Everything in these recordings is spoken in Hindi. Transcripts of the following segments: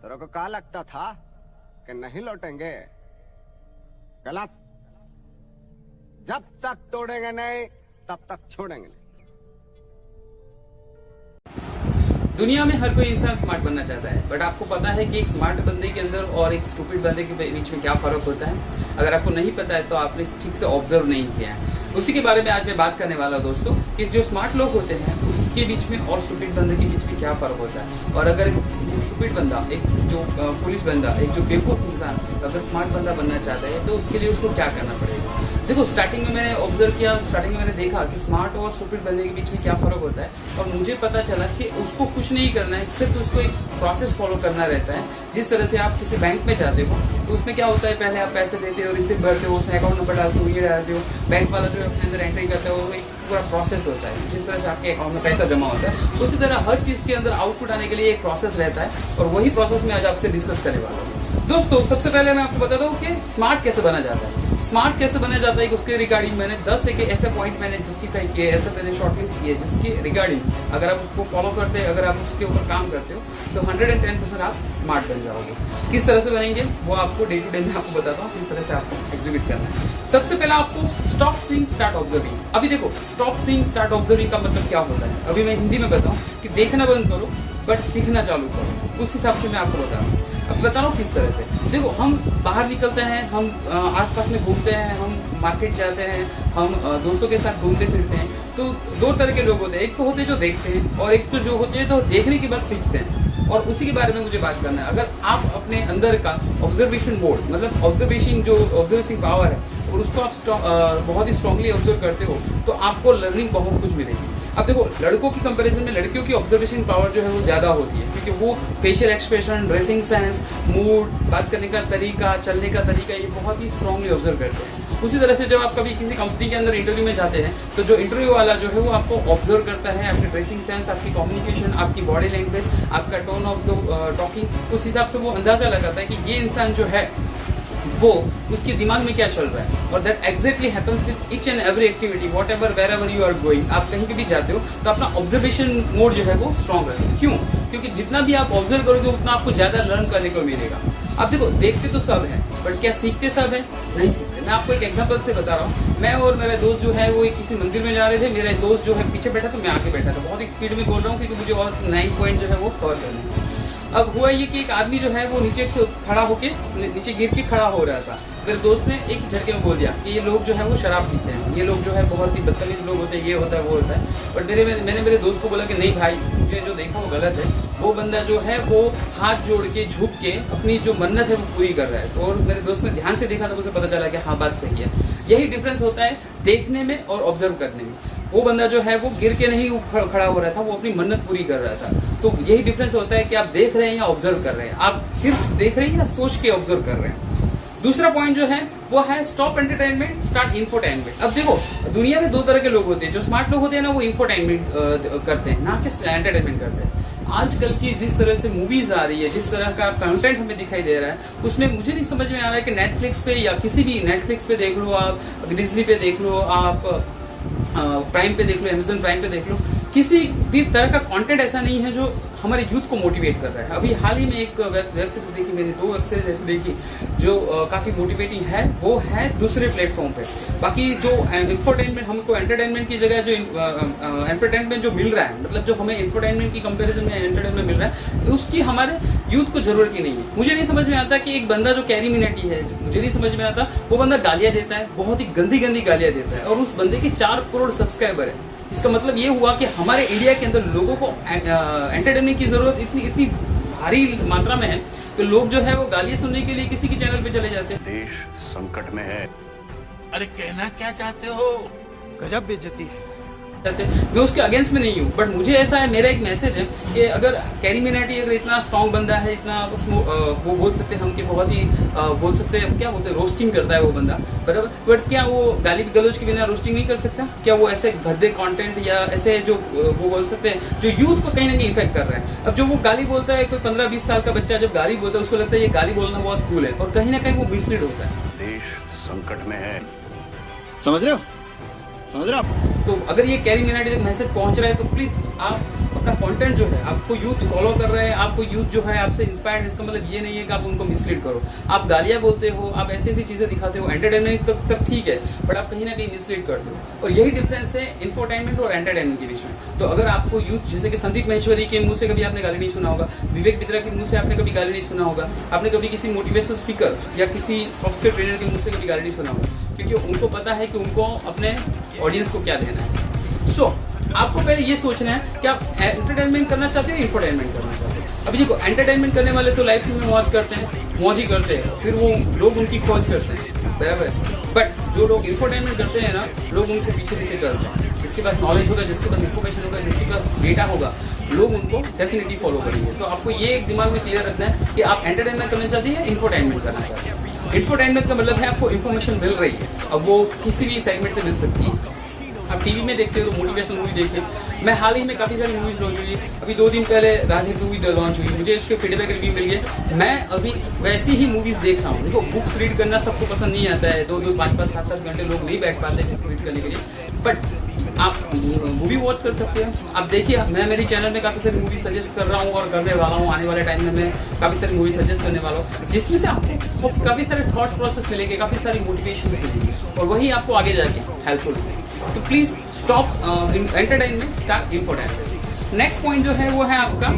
तेरे को क्या लगता था कि नहीं लौटेंगे? गलत। जब तक तोड़ेंगे नहीं तब तक छोड़ेंगे नहीं। दुनिया में हर कोई इंसान स्मार्ट बनना चाहता है, बट आपको पता है कि एक स्मार्ट बंदे के अंदर और एक स्टूपिड बंदे के बीच में क्या फर्क होता है? अगर आपको नहीं पता है तो आपने ठीक से ऑब्जर्व नहीं किया है। उसी के बारे में आज मैं बात करने वाला हूं दोस्तों, कि जो स्मार्ट लोग होते हैं उसके बीच में और स्टूपिड बंदे के बीच में क्या फर्क होता है। और अगर एक स्टूपिड बंदा, एक जो पुलिस बंदा, एक जो बेवकूफ इंसान अगर स्मार्ट बंदा बनना चाहता है तो उसके लिए उसको क्या करना पड़ेगा? देखो, स्टार्टिंग में मैंने ऑब्जर्व किया, स्टार्टिंग में मैंने देखा कि स्मार्ट और स्टूपिड बंदे के बीच में क्या फर्क होता है। और मुझे पता चला कि उसको कुछ नहीं करना है, सिर्फ उसको एक प्रोसेस फॉलो करना रहता है। जिस तरह से आप किसी बैंक में जाते हो तो उसमें क्या होता है, पहले आप पैसे देते हो, रिसिप्ट भरते हो, उसमें अकाउंट नंबर डालते हो, ये डालते हो, बैंक वाला जो अपने अंदर एंट्री करता है, वो एक पूरा प्रोसेस होता है। जिस तरह से आपके अकाउंट में पैसा जमा होता है, उसी तरह हर चीज के अंदर आउटपुट आने के लिए एक प्रोसेस रहता है। और वही प्रोसेस मैं आज आपसे डिस्कस करने वाला हूँ। दोस्तों, सबसे पहले मैं आपको बताता हूँ कि स्मार्ट कैसे बना जाता है। स्मार्ट कैसे बना जाता है कि उसके रिगार्डिंग मैंने 10 एक ऐसे पॉइंट मैंने जस्टिफाई किए, ऐसे मैंने शॉर्टलिस्ट किए जिसके रिगार्डिंग अगर आप उसको फॉलो करते हैं, अगर आप उसके ऊपर काम करते हो तो 110% आप स्मार्ट बन जाओगे। किस तरह से बनेंगे वो आपको डे टू डे में आपको बताता हूँ, किस तरह से आपको एग्जीक्यूट करना है। सबसे पहले आपको स्टॉप सीइंग स्टार्ट ऑब्जर्विंग। अभी देखो, स्टॉप सीइंग स्टार्ट ऑब्जर्विंग का मतलब क्या होता है? अभी मैं हिंदी में बताऊँ कि देखना बंद करो बट सीखना चालू करो। उस हिसाब से मैं आपको बता रहा हूँ। अब बता रहा हूँ किस तरह से। देखो, हम बाहर निकलते हैं, हम आसपास में घूमते हैं, हम मार्केट जाते हैं, हम दोस्तों के साथ घूमते फिरते हैं। तो दो तरह के लोग होते हैं, एक तो होते हैं जो देखते हैं और एक तो जो होते हैं तो देखने के बाद सीखते हैं। और उसी के बारे में मुझे बात करना है। अगर आप अपने अंदर का ऑब्जर्वेशन मोड, मतलब ऑब्जर्वेशन जो ऑब्जर्वेशन पावर है, और उसको आप बहुत ही स्ट्रांगली ऑब्जर्व करते हो तो आपको लर्निंग बहुत कुछ मिलेगी। अब देखो, लड़कों की कंपैरिजन में लड़कियों की ऑब्जर्वेशन पावर जो है वो ज्यादा होती है, क्योंकि वो facial expression, dressing sense, mood, बात करने का तरीका, चलने का तरीका, ये बहुत ही स्ट्रांगली ऑब्जर्व करते हैं। उसी तरह से जब आप कभी किसी कंपनी के अंदर इंटरव्यू में जाते हैं तो जो इंटरव्यू वाला जो है वो आपको ऑब्जर्व करता है, आपकी ड्रेसिंग सेंस, आपकी कम्युनिकेशन, आपकी बॉडी लैंग्वेज, आपका टोन ऑफ द टॉकिंग, उस हिसाब से वो अंदाजा लगाता है कि ये इंसान जो है वो उसके दिमाग में क्या चल रहा है। और that exactly happens with each and every activity, whatever wherever you are going. आप कहीं पे भी जाते हो तो अपना ऑब्जर्वेशन मोड जो है वो स्ट्रॉन्ग रहता है। क्यों? क्योंकि जितना भी आप ऑब्जर्व करोगे उतना आपको ज्यादा लर्न करने को मिलेगा। अब देखो, देखते तो सब है बट क्या सीखते सब है? नहीं सीखते। मैं आपको एक एग्जांपल से बता रहा हूँ। मैं और मेरा दोस्त जो है वो किसी मंदिर में जा रहे थे। मेरा दोस्त जो है पीछे बैठा था, मैं आगे बैठा था। बहुत ही स्पीड में बोल रहा हूँ क्योंकि मुझे और 9 पॉइंट जो है वो कवर करना है। अब हुआ ये कि एक आदमी जो है वो नीचे खड़ा होके, नीचे गिर के खड़ा हो रहा था। मेरे दोस्त ने एक झटके में बोल दिया कि ये लोग जो है वो शराब पीते हैं, ये लोग जो है बहुत ही बदतमीज लोग होते हैं, ये होता है वो होता है। बट मैंने मेरे दोस्त को बोला कि नहीं भाई, मुझे जो देखा वो गलत है। वो बंदा जो है वो हाथ जोड़ के, झुक के अपनी जो मन्नत है वो पूरी कर रहा है। तो और मेरे दोस्त ने ध्यान से देखा तो उसे पता चला कि हाँ, बात सही है। यही डिफरेंस होता है देखने में और ऑब्जर्व करने में। वो बंदा जो है वो गिर के नहीं खड़ा हो रहा था, वो अपनी मन्नत पूरी कर रहा था। तो यही डिफरेंस होता है कि आप देख रहे हैं या ऑब्जर्व कर रहे हैं, आप सिर्फ देख रहे हैं या सोच के ऑब्जर्व कर रहे हैं। दूसरा पॉइंट जो है वो है स्टॉप एंटरटेनमेंट, स्टार्ट इंफोटेनमेंट। अब देखो, दुनिया में दो तरह के लोग होते हैं। जो स्मार्ट लोग होते हैं ना, वो इंफोटेनमेंट करते हैं, ना कि एंटरटेनमेंट करते हैं। आजकल की जिस तरह से मूवीज आ रही है, जिस तरह का कंटेंट हमें दिखाई दे रहा है, उसमें मुझे नहीं समझ में आ रहा है कि नेटफ्लिक्स पे या किसी भी, नेटफ्लिक्स पे देख लो आप, डिज्नी पे देख लो आप, प्राइम पे देख लो, अमेजन प्राइम पे देख लो, किसी भी तरह का कंटेंट ऐसा नहीं है जो हमारे यूथ को मोटिवेट कर रहा है। अभी हाल ही में एक वेब सीरीज देखी, मैंने 2 वेब सीरीज ऐसी देखी जो काफी मोटिवेटिंग है, वो है दूसरे प्लेटफॉर्म पे। बाकी जो इंफोटेनमेंट, हमको एंटरटेनमेंट की जगह जो एंटरटेनमेंट जो मिल रहा है, मतलब जो हमें इंफोटेनमेंट की कंपैरिजन में एंटरटेनमेंट मिल रहा है, उसकी हमारे यूथ को जरूरत ही नहीं है। मुझे नहीं समझ में आता कि एक बंदा जो कैरी मिनाटी है, मुझे नहीं समझ में आता, वो बंदा गालियां देता है, बहुत ही गंदी गंदी गालियां देता है, और उस बंदे के 4 करोड़ सब्सक्राइबर है। इसका मतलब ये हुआ कि हमारे इंडिया के अंदर लोगों को एंटरटेनमेंट की जरूरत इतनी भारी मात्रा में है कि लोग जो है वो गालियां सुनने के लिए किसी के चैनल पे चले जाते हैं। देश संकट में है। अरे कहना क्या चाहते हो? गजब बेइज्जती है। मैं उसके अगेंस्ट में नहीं हूँ, बट मुझे ऐसा है, मेरा एक मैसेज है कि अगर कैरी मिनाटी अगर इतना स्ट्रॉन्ग बंदा है, इतना वो बोल सकते हैं हम कि बहुत ही बोल सकते हैं, क्या बोलते हैं, रोस्टिंग करता है वो बंदा, बराबर। बट क्या वो गाली गलौज के बिना रोस्टिंग नहीं कर सकता? क्या वो ऐसे भद्दे कंटेंट या ऐसे जो वो बोल सकते हैं जो यूथ को कहीं ना कहीं इफेक्ट कर रहा है? अब जो वो गाली बोलता है, कोई 15-20 साल का बच्चा जब गाली बोलता है, उसको लगता है ये गाली बोलना बहुत कूल है, और कहीं ना कहीं वो मिसलीड होता है। देश संकट में है। समझ रहे हो? समझ रहे हो आप? तो अगर ये कैरी मिनाटी तक मैसेज पहुंच रहा है तो प्लीज आप अपना कंटेंट जो है आपको यूथ फॉलो कर रहे हैं, आपको यूथ जो है आपसे इंस्पायर्ड है, इसका मतलब ये नहीं है कि आप उनको मिसलीड करो। आप गालियां बोलते हो, आप ऐसी ऐसी चीजें दिखाते हो, एंटरटेनमेंट तक ठीक है, बट आप कहीं ना कहीं मिसलीड करते हो। और यही डिफरेंस है इंफोटेनमेंट और एंटरटेनमेंट के बीच में। तो अगर आपको यूथ, जैसे कि संदीप महेश्वरी के मुंह से कभी आपने गाली नहीं सुना होगा, विवेक बिद्रा के मुंह से आपने कभी गाली नहीं सुना होगा, आपने कभी किसी मोटिवेशनल स्पीकर या किसी सॉफ्ट स्किल ट्रेनर के मुंह से कभी गाली नहीं सुना होगा, क्योंकि उनको पता है कि उनको अपने ऑडियंस को क्या देना है। सो आपको पहले ये सोचना है कि आप एंटरटेनमेंट करना चाहते हो, इंफोटेनमेंट करना चाहते हो। अभी देखो, एंटरटेनमेंट करने वाले तो लाइफ में मौज करते हैं, मौज ही करते हैं, फिर वो लोग उनकी खोज करते हैं, बराबर। बट जो लोग इंफोटेनमेंट करते हैं ना, लोग उनको पीछे पीछे चलते हैं। जिसके पास नॉलेज होगा, जिसके पास इन्फॉर्मेशन होगा, जिसके पास डेटा होगा, लोग उनको डेफिनेटली फॉलो करेंगे। तो आपको ये एक दिमाग में क्लियर रखना है कि आप एंटरटेनमेंट करना चाहते हैं या इंफोटेनमेंट करना चाहते हैं। इंफोटेनमेंट का मतलब है आपको इन्फॉर्मेशन मिल रही है, अब वो किसी भी सेगमेंट से मिल सकती है। आप टीवी में देखते हो तो मोटिवेशन मूवी देखते। मैं हाल ही में काफी सारी मूवीज लॉन्च हुई, अभी 2 दिन पहले राधे मूवी लॉन्च हुई, मुझे इसके फीडबैक रिव्यू मिल गए। मैं अभी वैसी ही मूवीज देख रहा हूँ। देखो, बुक्स रीड करना सबको पसंद नहीं आता है, 2-2, 5-5, 7-7 घंटे लोग नहीं बैठ पाते हैं रीड करने के लिए, बट आप मूवी वॉच कर सकते हैं। आप देखिए, मैं मेरी चैनल में काफी सारी मूवी सजेस्ट कर रहा हूँ और करने वाला हूँ। आने वाले टाइम में मैं काफी सारी मूवी सजेस्ट करने वाला हूँ, जिसमें से आपको काफी सारे थॉट प्रोसेस मिलेंगे, काफी सारी मोटिवेशन मिलेगी, और वही आपको आगे जाके हेल्पफुल होगी। तो please stop entertainment, start infotainment. Next point जो है वो है आपका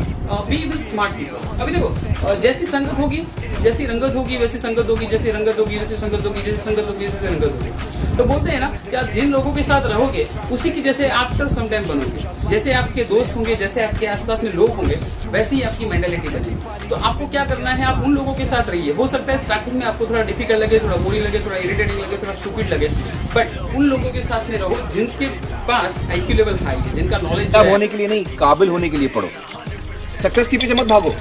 बी विद स्मार्ट पीपल। अभी देखो, जैसी संगत होगी जैसी रंगत होगी वैसी संगत होगी, जैसी रंगत होगी वैसी संगत होगी, जैसी संगत होगी वैसी रंगत होगी। तो बोलते हैं ना कि आप जिन लोगों के साथ रहोगे उसी की जैसे आप सब समटाइम बनोगे। जैसे आपके दोस्त होंगे, जैसे आपके आसपास में लोग होंगे, वैसे ही आपकी मेंटालिटी बनेगी। तो आपको क्या करना है, आप उन लोगों के साथ रहिए। हो सकता है स्टार्टिंग में आपको थोड़ा डिफिकल्ट लगे, थोड़ा बोरिंग लगे, थोड़ा इरिटेटिंग लगे, थोड़ा स्टूपिड लगे, बट उन लोगों के साथ में रहो जिनके पास IQ लेवल हाई है, जिनका नॉलेज होने के लिए नहीं, काबिल होने के लिए पढ़ो। सक्सेस के पीछे मत भागो,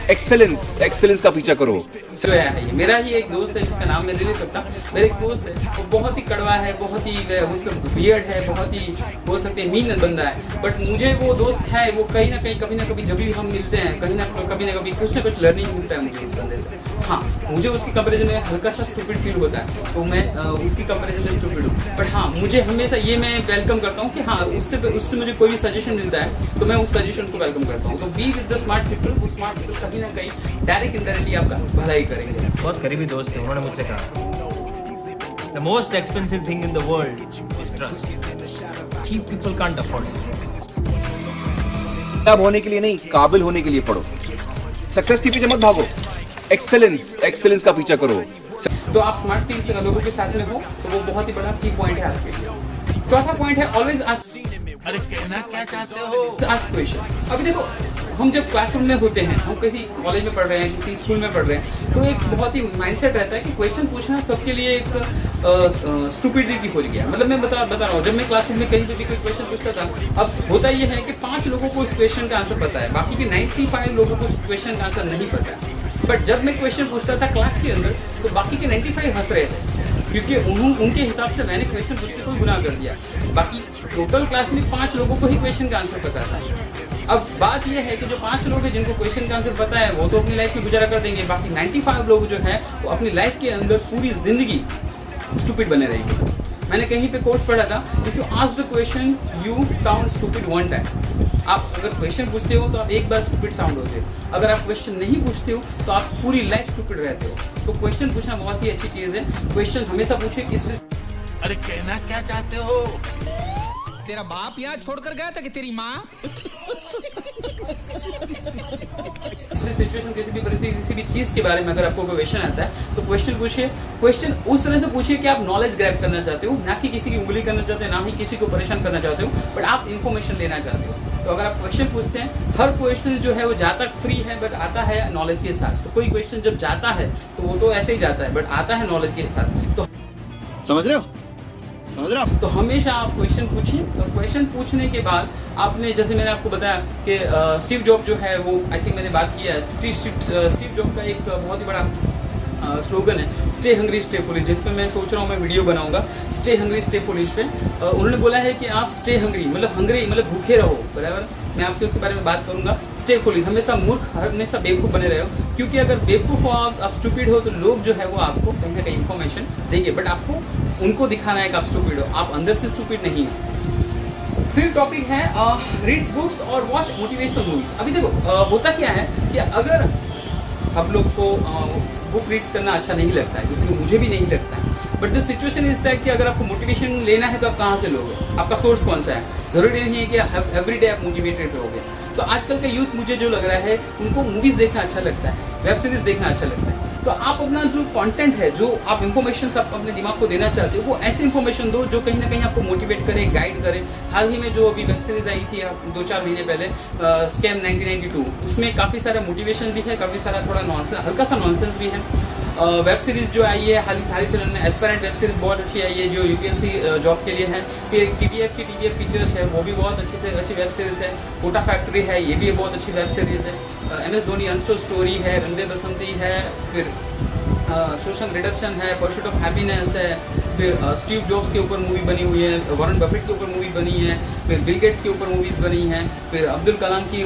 एक्सेलेंस का पीछा करो। जो है, मेरा ही एक दोस्त है जिसका नाम मैं ले नहीं सकता, मेरा एक दोस्त है, वो बहुत ही कड़वा है, बहुत ही उसका बियर्ड है, बहुत ही बोल सकते हैं मीन बंदा है, बट मुझे वो दोस्त है, वो कहीं ना कहीं कभी ना कभी जब भी हम मिलते हैं, कहीं ना कभी कुछ ना कुछ लर्निंग मिलता है मुझे उस बंदे से। हाँ, मुझे उसकी कंपेरिजन में हल्का सा स्टूपिड फील होता है, तो मैं उसकी कंपेरिजन में स्टूपिड हूँ, बट हाँ, मुझे हमेशा ये मैं वेलकम करता हूँ कि हाँ, उससे मुझे कोई भी सजेशन मिलता है तो मैं उस सजेशन को वेलकम करता हूँ। तो be with the smart people. Smart people कहीं ना कहीं डायरेक्ट इनडायरेक्टली आपका भलाई करेंगे। बहुत करीबी दोस्त थे, उन्होंने मुझसे कहा, The most expensive thing in the world is trust. Cheap people can't afford it. अब होने के लिए नहीं, काबिल होने के लिए पढ़ो। सक्सेस के पीछे मत भागो, एक्सेलेंस का पीछा करो। तो आप स्मार्ट टीम लोगों के साथ में हो तो वो बहुत ही बड़ा की पॉइंट है आपके लिए। चौथा पॉइंट है ऑलवेज आस्क। अरे कहना क्या चाहते हो? Ask question. अभी देखो, हम जब क्लासरूम में होते हैं, हम कहीं कॉलेज में पढ़ रहे हैं, किसी स्कूल में पढ़ रहे हैं, तो एक बहुत ही माइंडसेट रहता है कि क्वेश्चन पूछना सबके लिए एक स्टुपिडिटी हो गया। मतलब मैं बता रहा हूँ, जब मैं क्लासरूम में कहीं पे भी कोई क्वेश्चन पूछता था, अब होता यह है कि 5 लोगों को इस क्वेश्चन का आंसर पता है, बाकी के 95 लोगों को इस क्वेश्चन का आंसर नहीं पता है। बट जब मैं क्वेश्चन पूछता था क्लास के अंदर, तो बाकी के 95 हंस रहे थे, क्योंकि उनके हिसाब से मैंने क्वेश्चन पूछ के कोई गुनाह कर दिया। बाकी टोटल क्लास में 5 लोगों को ही क्वेश्चन का आंसर पता था। अब बात यह है कि जो 5 लोग हैं जिनको क्वेश्चन का आंसर पता है, वो तो अपनी लाइफ में गुजारा कर देंगे, बाकी 95 लोग जो है वो अपनी लाइफ के अंदर पूरी जिंदगी स्टूपिड बने रहेंगे। मैंने कहीं पे कोर्स पढ़ा था, if you ask the question you sound stupid one time. आप अगर क्वेश्चन पूछते हो तो आप एक बार स्टूपिड साउंड होते हो, अगर आप क्वेश्चन नहीं पूछते हो तो आप पूरी लाइफ स्टूपिड रहते हो। तो क्वेश्चन पूछना बहुत ही अच्छी चीज है। क्वेश्चन हमेशा पूछिए किस। अरे कहना क्या चाहते हो? तेरा बाप यहाँ छोड़कर गया था कि तेरी माँ? सिचुएशन, किसी भी परिस्थिति, किसी भी चीज के बारे में अगर आपको क्वेश्चन आता है तो क्वेश्चन पूछिए। क्वेश्चन उस तरह से पूछिए कि आप नॉलेज ग्रैब करना चाहते हो, ना कि किसी की उंगली करना चाहते हो, ना ही किसी को परेशान करना चाहते हो, बट आप इन्फॉर्मेशन लेना चाहते हो। तो अगर आप क्वेश्चन पूछते हैं, हर क्वेश्चन जो है वो जाता फ्री है, बट आता है नॉलेज के साथ। तो कोई क्वेश्चन जब जाता है तो वो तो ऐसे ही जाता है, बट आता है नॉलेज के साथ। तो समझ रहे हो? तो हमेशा आप क्वेश्चन पूछिए, और क्वेश्चन पूछने के बाद आपने, जैसे मैंने आपको बताया कि स्टीव जॉब जो है वो, आई थिंक मैंने बात किया है, स्टीव जॉब का एक बहुत ही बड़ा स्लोगन है, स्टे हंग्री स्टे फुलिश, जिसपे मैं सोच रहा हूँ मैं वीडियो बनाऊंगा, स्टे हंग्री स्टे फुलिश पे। उन्होंने बोला है कि आप स्टे हंग्री मतलब भूखे रहो, बराबर। मैं आपके उसके बारे में बात करूंगा। स्टे फुलिश, हमेशा मूर्ख, हमेशा बेवकूफ बने रहे हो, क्योंकि अगर बेवकूफ हो आप स्टूपिड हो, तो लोग जो है वो आपको कहीं ना कहीं इन्फॉर्मेशन देंगे, बट आपको उनको दिखाना है कि आप स्टूपिड हो, आप अंदर से स्टूपिड नहीं हो। फिर टॉपिक है रीड बुक्स और वॉच मोटिवेशनल मूवीज। अभी देखो होता क्या है कि अगर सब लोग को बुक रीड्स करना अच्छा नहीं लगता है, जिसमें मुझे भी नहीं लगता है, but the situation is that कि अगर आपको मोटिवेशन लेना है तो आप कहाँ से लोगे, आपका सोर्स कौन सा है। जरूरी नहीं है कि एवरी डे आप मोटिवेटेड रहोगे। तो आजकल का यूथ मुझे जो लग रहा है उनको मूवीज देखना अच्छा लगता है, वेब सीरीज देखना अच्छा लगता है। तो आप अपना जो कंटेंट है, जो आप इन्फॉर्मेशन आप अपने दिमाग को देना चाहते हो, वो ऐसी इन्फॉर्मेशन दो जो कहीं ना कहीं आपको मोटिवेट करे, गाइड करे। हाल ही में जो अभी वेब सीरीज आई थी 2-4 महीने पहले, स्कैम 1992, उसमें काफी सारा मोटिवेशन भी है, काफी सारा थोड़ा नॉनसेंस, हल्का सा नॉनसेंस भी है। वेब सीरीज जो आई है हाल फिलहाल में, एस्पायरेंट वेब सीरीज बहुत अच्छी आई है जो यूपीएससी जॉब के लिए है। फिर टीवीएफ पिक्चर्स है, वो भी बहुत अच्छी वेब सीरीज है। कोटा फैक्ट्री है, ये भी बहुत अच्छी वेब सीरीज है। MS धोनी अनसोल्ड स्टोरी है, रंदे बसंती है, फिर शोशंक रिडम्पशन है, परसूट ऑफ हैप्पीनेस है, फिर स्टीव जॉब्स के ऊपर मूवी बनी हुई है, वॉरेन बफेट के ऊपर मूवी बनी है, फिर बिल गेट्स के ऊपर मूवीज बनी है, फिर अब्दुल कलाम की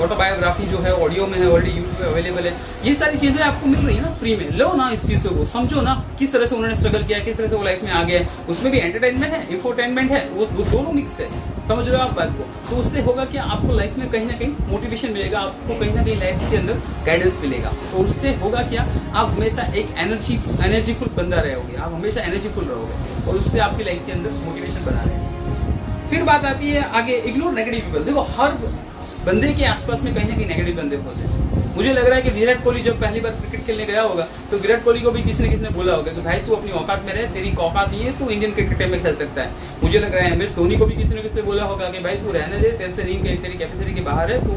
ऑटोबायोग्राफी जो है ऑडियो में है, ऑलरेडी यूट्यूब पे अवेलेबल है। ये सारी चीजें आपको मिल रही है ना फ्री में, लो ना इस चीजों को, समझो ना किस तरह से उन्होंने स्ट्रगल किया, किस तरह से वो लाइफ में आ गए। उसमें भी एंटरटेनमेंट है, इंफोटेनमेंट है, वो दोनों मिक्स है, समझ रहे हो आप बात को। तो उससे होगा कि आपको लाइफ में कहीं ना कहीं मोटिवेशन मिलेगा, आपको कहीं ना कहीं लाइफ के अंदर गाइडेंस मिलेगा। तो उससे होगा क्या, आप हमेशा एक एनर्जीफुल बंदा रहोगे, आप हमेशा एनर्जीफुल रहोगे, और उससे आपकी लाइफ के अंदर मोटिवेशन बना रहेगा। फिर बात आती है आगे, इग्नोर नेगेटिव पीपल। देखो हर बंदे के आसपास में कहीं ना कहीं नेगेटिव बंदे होते हैं। मुझे लग रहा है कि विराट कोहली जब पहली बार क्रिकेट खेलने गया होगा तो विराट कोहली को भी किसी ने बोला होगा कि भाई तू अपनी औकात में रहे, तेरी औकात नहीं है, तू इंडियन क्रिकेट टीम में खेल सकता है। मुझे लग रहा है MS धोनी को भी किसी ने बोला होगा कि भाई तू रहने दे, तेरे से नहीं, तेरी कैपेसिटी के बाहर है, तू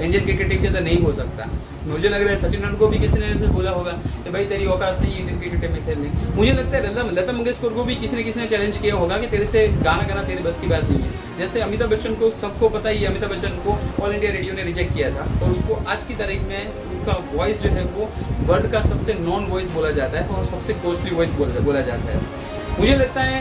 इंडियन क्रिकेट टीम के अंदर नहीं हो सकता। मुझे लग रहा है सचिन तेंदुलकर को भी किसी ने बोला होगा कि भाई तेरी औकात नहीं है इंडियन क्रिकेट टीम में खेलने। मुझे लगता है लता मंगेशकर को भी किसी ने चैलेंज किया होगा कि तेरे से गाना गाना तेरे बस की बात नहीं है। जैसे अमिताभ बच्चन को सबको पता ही है, अमिताभ बच्चन को ऑल इंडिया रेडियो ने रिजेक्ट किया था, और उसको आज की तारीख में उनका वॉइस जो है वो वर्ल्ड का सबसे नॉन वॉइस बोला जाता है और सबसे कॉस्टली वॉइस बोला जाता है। मुझे लगता है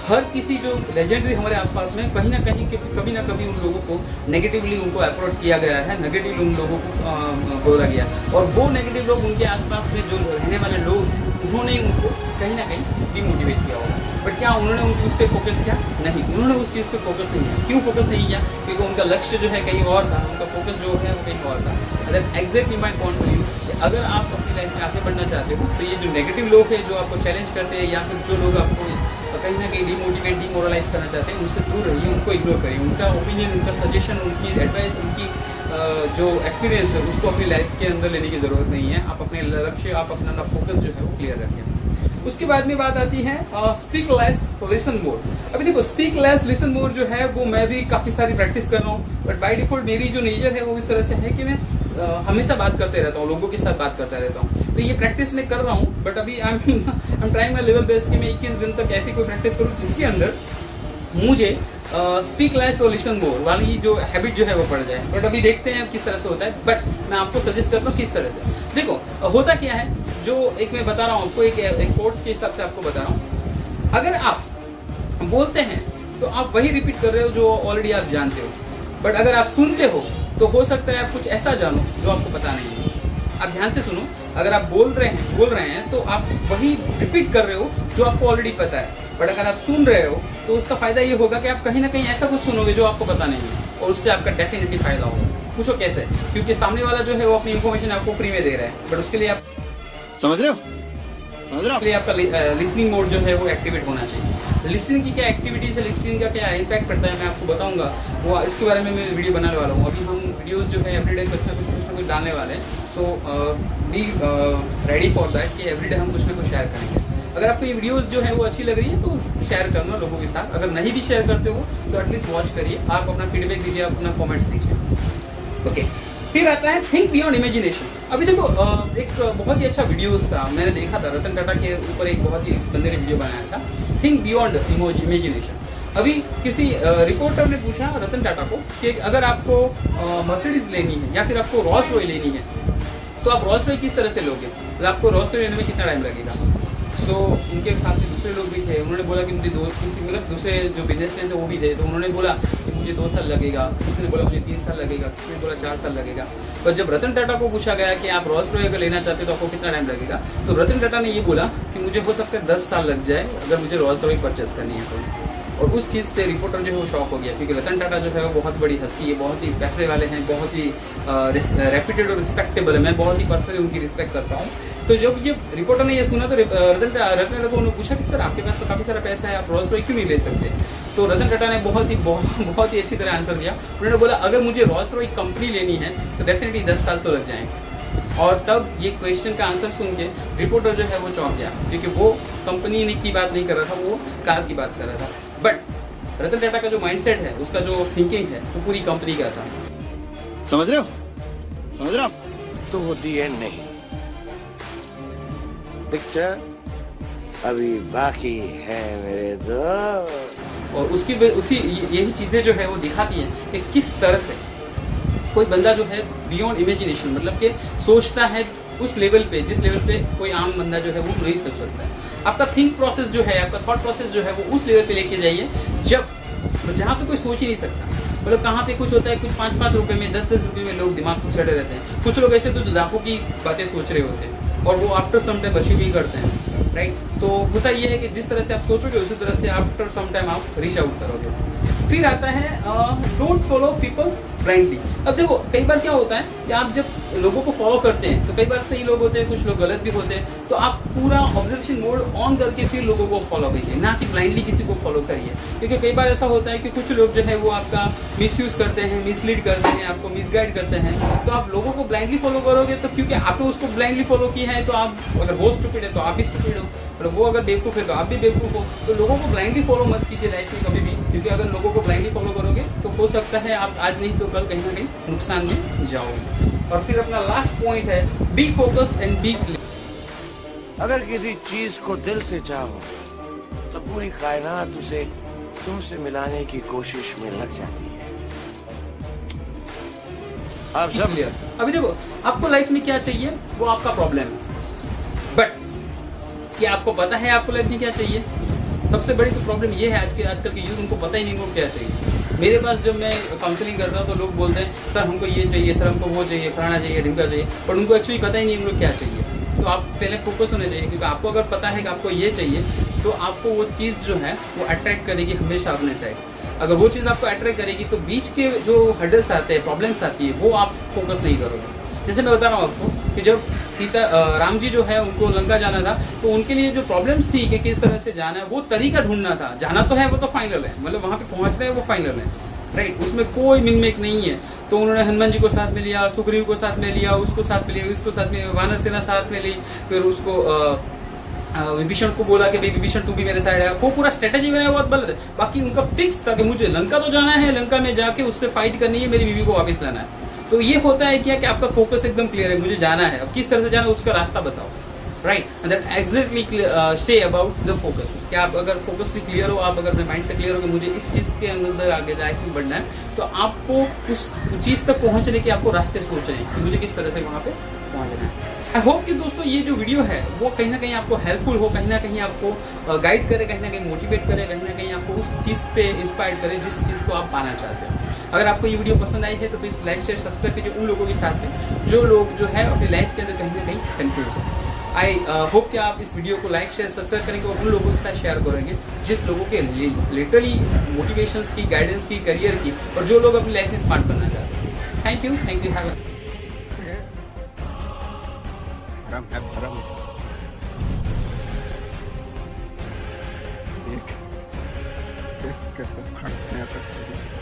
हर किसी जो लेजेंडरी हमारे आसपास में कहीं ना कहीं कभी ना कभी उन लोगों को नेगेटिवली उनको अप्रोच किया गया है, नेगेटिवली उन लोगों को बोला गया, और वो नेगेटिव लोग उनके आसपास में जो रहने वाले लोग उन्होंने उनको कहीं ना कहीं डिमोटिवेट किया होगा। बट क्या उन्होंने उस पर फोकस किया? नहीं, उन्होंने उस चीज़ पे फोकस नहीं किया। क्यों फोकस नहीं किया? क्योंकि उनका लक्ष्य जो है कहीं और था, उनका फोकस जो है वो कहीं और था। अगर exactly my point two you, अगर आप अपनी लाइफ में आगे बढ़ना चाहते हो तो ये जो नेगेटिव लोग हैं जो आपको चैलेंज करते हैं, या फिर जो लोग आपको कहीं ना कहीं डिमोरलाइज करना चाहते हैं, उनसे दूर रहिए, उनको इग्नोर करिए। उनका ओपिनियन, उनका सजेशन, उनकी एडवाइस, उनकी जो एक्सपीरियंस है उसको अपनी लाइफ के अंदर लेने की जरूरत नहीं है। आप अपने लक्ष्य, आप अपना फोकस जो है वो क्लियर रखें। उसके बाद में बात आती है स्पीक लेस लिसन मोर। अभी देखो स्पीक लेस लिसन मोर जो है वो मैं भी काफी सारी प्रैक्टिस कर रहा हूँ, बट बाय डिफॉल्ट मेरी जो नेचर है वो इस तरह से है कि मैं हमेशा बात करते रहता हूँ, लोगों के साथ बात करता रहता हूँ। तो ये प्रैक्टिस मैं कर रहा हूँ, बट अभी I am trying my level best कि मैं 21 दिन तक ऐसी कोई प्रैक्टिस करूँ जिसके अंदर मुझे स्पीक लेस और लिसन मोर वाली जो हैबिट जो है वो पड़ जाए। बट अभी देखते हैं किस तरह से होता है, बट मैं आपको सजेस्ट करता हूँ किस तरह से। देखो होता क्या है, जो एक मैं बता रहा हूँ आपको, एक कोर्स के हिसाब से आपको बता रहा हूँ। अगर आप बोलते हैं तो आप वही रिपीट कर रहे हो जो ऑलरेडी आप जानते हो, बट अगर आप सुनते हो तो हो सकता है आप कुछ ऐसा जानो जो आपको पता नहीं है। आप ध्यान से सुनो, अगर आप बोल रहे हैं तो आप वही रिपीट कर रहे हो जो आपको ऑलरेडी पता है, बट अगर आप सुन रहे हो तो उसका फायदा ये होगा कि आप कहीं ना कहीं ऐसा कुछ सुनोगे जो आपको पता नहीं है, और उससे आपका डेफिनेटली फायदा होगा। पूछो कैसे? क्योंकि सामने वाला जो है वो अपनी इन्फॉर्मेशन आपको फ्री में दे रहा है, बट उसके लिए आप समझ रहे हो आपका लिसनिंग मोड जो है वो एक्टिवेट होना चाहिए। लिसनिंग की क्या एक्टिविटीज है, लिसनिंग का क्या इम्पैक्ट पड़ता है, मैं आपको बताऊंगा। वो इसके बारे में मैं वीडियो बनाने वाला हूँ। अभी हम वीडियोस जो है एवरीडे कुछ ना कुछ डालने वाले हैं, सो बी रेडी फॉर दैट कि एवरीडे हम कुछ ना कुछ शेयर करेंगे। अगर आपको ये वीडियोस जो है वो अच्छी लग रही है तो शेयर करना लोगों के साथ। अगर नहीं भी शेयर करते हो तो एटलीस्ट वॉच करिए, आप अपना फीडबैक दीजिए, आप अपना कॉमेंट्स दीजिए। ओके, फिर आता है थिंक बियॉन्ड इमेजिनेशन। अभी देखो एक बहुत ही अच्छा वीडियो था, मैंने देखा था, रतन टाटा के ऊपर एक बहुत ही बंदे ने वीडियो बनाया था, थिंक बियॉन्ड इमेजिनेशन। अभी किसी रिपोर्टर ने पूछा रतन टाटा को कि अगर आपको मर्सिडीज लेनी है या फिर आपको रॉल्स रॉय लेनी है तो आप रॉल्स रॉय किस तरह से लोगे, तो आपको रॉल्स रॉय लेने में कितना टाइम लगेगा। सो उनके साथ में दूसरे लोग भी थे, उन्होंने बोला कि मुझे दूसरे जो बिजनेसमैन थे वो भी थे, तो उन्होंने बोला कि मुझे 2 साल लगेगा, किसी ने बोला मुझे 3 साल लगेगा, किसी ने बोला 4 साल लगेगा। पर जब रतन टाटा को पूछा गया कि आप रॉल्स रॉय अगर लेना चाहते तो आपको कितना टाइम लगेगा, तो रतन टाटा ने ये बोला कि मुझे हो सकता है 10 साल लग जाए अगर मुझे रॉल्स रॉय परचेस करनी है तो। और उस चीज़ से रिपोर्टर जो है वो शॉक हो गया, क्योंकि रतन टाटा जो है वो बहुत बड़ी हस्ती है, बहुत ही पैसे वाले हैं, बहुत ही रेप्यूटेड और रिस्पेक्टेबल है, मैं बहुत ही पर्सनली उनकी रिस्पेक्ट करता हूँ। तो जब ये रिपोर्टर ने ये सुना तो रतन टाटा को उन्होंने पूछा कि सर आपके पास तो काफ़ी सारा पैसा है, आप रोल्स रॉयस क्यों नहीं ले सकते? तो रतन टाटा ने बहुत ही अच्छी तरह आंसर दिया। उन्होंने बोला अगर मुझे रोल्स रॉयस कंपनी लेनी है तो डेफिनेटली 10 साल तो लग जाएंगे। और तब ये क्वेश्चन का आंसर सुन के रिपोर्टर जो है वो चौंक गया, क्योंकि वो कंपनी की बात नहीं कर रहा था, वो कार की बात कर रहा था। बट रतन टाटा का जो माइंडसेट है, उसका जो थिंकिंग है, वो पूरी कंपनी का था। समझ रहे हो? समझ रहे हो? तो वो दी एंड नहीं, पिक्चर अभी बाकी है मेरे दोस्त। और उसी यही चीज़ें जो है वो दिखाती हैं कि किस तरह से कोई बंदा जो है बियॉन्ड इमेजिनेशन, मतलब कि सोचता है उस लेवल पे जिस लेवल पे कोई आम बंदा जो है वो नहीं सोच सकता है। आपका थिंक प्रोसेस जो है, आपका थॉट प्रोसेस जो है वो उस लेवल पे लेके जाइए जहाँ पे कोई सोच ही नहीं सकता। मतलब कहाँ पे कुछ होता है, कुछ 5-5 रुपए में, 10-10 रुपए में लोग दिमाग को सड़े रहते हैं। कुछ लोग ऐसे तो लाखों की बातें सोच रहे होते हैं और वो आफ्टर सम टाइम अचीव भी करते हैं, राइट। तो होता ये है कि जिस तरह से आप सोचोगे उसी तरह से आफ्टर सम टाइम आप रीच आउट करोगे। फिर आता है डोंट फॉलो पीपल ब्लाइंडली। अब देखो कई बार क्या होता है कि आप जब लोगों को फॉलो करते हैं तो कई बार सही लोग होते हैं, कुछ लोग गलत भी होते हैं, तो आप पूरा ऑब्जर्वेशन मोड ऑन करके फिर लोगों को फॉलो कीजिए, ना कि ब्लाइंडली किसी को फॉलो करिए। क्योंकि कई बार ऐसा होता है कि कुछ लोग जो है वो आपका मिसयूज करते हैं, मिसलीड करते हैं, आपको मिसगाइड करते हैं। तो आप लोगों को ब्लाइंडली फॉलो करोगे तो क्योंकि आपने उसको ब्लाइंडली फॉलो किया है, तो आप अगर वो स्टूपिड है तो आप भी स्टूपिड हो, और वो अगर बेवकूफ है तो आप भी बेवकूफ हो। तो लोगों को ब्लाइंडली फॉलो मत कीजिए लाइफ में कभी भी, क्योंकि अगर लोगों को ब्लाइंडली फॉलो करोगे तो हो सकता है आप आज नहीं तो कल कहीं ना कहीं नुकसान में जाओगे। और फिर अपना लास्ट पॉइंट है be focused and be clear. अगर किसी चीज को दिल से चाहो तो पूरी कायनात उसे तुमसे मिलाने की कोशिश में लग जाती है। आप सब क्लियर। अभी देखो आपको लाइफ में क्या चाहिए वो आपका प्रॉब्लम है, बट क्या आपको पता है आपको लाइफ में क्या चाहिए? सबसे बड़ी तो प्रॉब्लम ये है आजकल के यूथ, उनको पता ही नहीं उनको क्या चाहिए। मेरे पास जब मैं काउंसलिंग करता हूँ तो लोग बोलते हैं सर हमको ये चाहिए, सर हमको वो चाहिए, फलाना चाहिए, ढिमका चाहिए, पर उनको एक्चुअली पता ही नहीं उनको क्या चाहिए। तो आप पहले फोकस होने चाहिए, क्योंकि आपको अगर पता है कि आपको ये चाहिए तो आपको वो चीज़ जो है वो अट्रैक्ट करेगी हमेशा अपने साइड। अगर वो चीज़ आपको अट्रैक्ट करेगी तो बीच के जो हर्डल्स आते हैं, प्रॉब्लम्स आती है, वो आप फोकस नहीं करोगे। जैसे मैं बता रहा हूँ आपको कि जब राम जी जो है उनको लंका जाना था, तो उनके लिए जो प्रॉब्लम्स थी कि किस तरह से जाना है, वो तरीका ढूंढना था। जाना तो है, वो तो फाइनल है, मतलब वहां पे पहुंच रहे हैं वो फाइनल है, राइट। उसमें कोई मिनमेक नहीं है। तो उन्होंने हनुमान जी को साथ में लिया, सुग्रीव को साथ में लिया, उसको साथ में लिया, इसको साथ में, वानर सेना साथ में ली, फिर उसको विभीषण को बोला कि भाई विभीषण तू भी मेरे साइड है। वो पूरा स्ट्रेटेजी में बहुत गलत है। बाकी उनका फिक्स था कि मुझे लंका तो जाना है, लंका में जाके उससे फाइट करनी है, मेरी बीवी को वापस लाना है। तो ये होता है क्या कि आपका फोकस एकदम क्लियर है, मुझे जाना है, अब किस तरह से जाना है उसका रास्ता बताओ, right. And that exactly say about the focus. कि आप अगर फोकस भी क्लियर हो, आप अगर अपने माइंड से क्लियर हो कि मुझे इस चीज के अंदर आगे लाइफ में बढ़ना है, तो आपको उस चीज तक पहुंचने के आपको रास्ते सोचने हैं कि मुझे किस तरह से वहां पे पहुंचना है। आई होप कि दोस्तों ये जो वीडियो है वो कहीं ना कहीं आपको हेल्पफुल हो, कहीं ना कहीं आपको गाइड करे, कहीं ना कहीं मोटिवेट करे, कहीं ना कहीं आपको उस चीज पे इंस्पायर करे जिस चीज को आप पाना चाहते हैं। अगर आपको ये वीडियो पसंद आई है तो प्लीज लाइक शेयर सब्सक्राइब कीजिए उन लोगों के साथ में जो लोग जो है अपनी लाइफ के अंदर कहीं ना कहीं कंफ्यूज है। आई होप कि आप इस वीडियो को लाइक शेयर सब्सक्राइब करेंगे और उन लोगों के साथ शेयर करेंगे जिस लोगों के लिटरली मोटिवेशंस की, गाइडेंस की, करियर की, और जो लोग अपनी लाइफ में स्मार्ट बनना चाहते हैं। थैंक यू भरम है भरम। देख कैसे भागने आता है।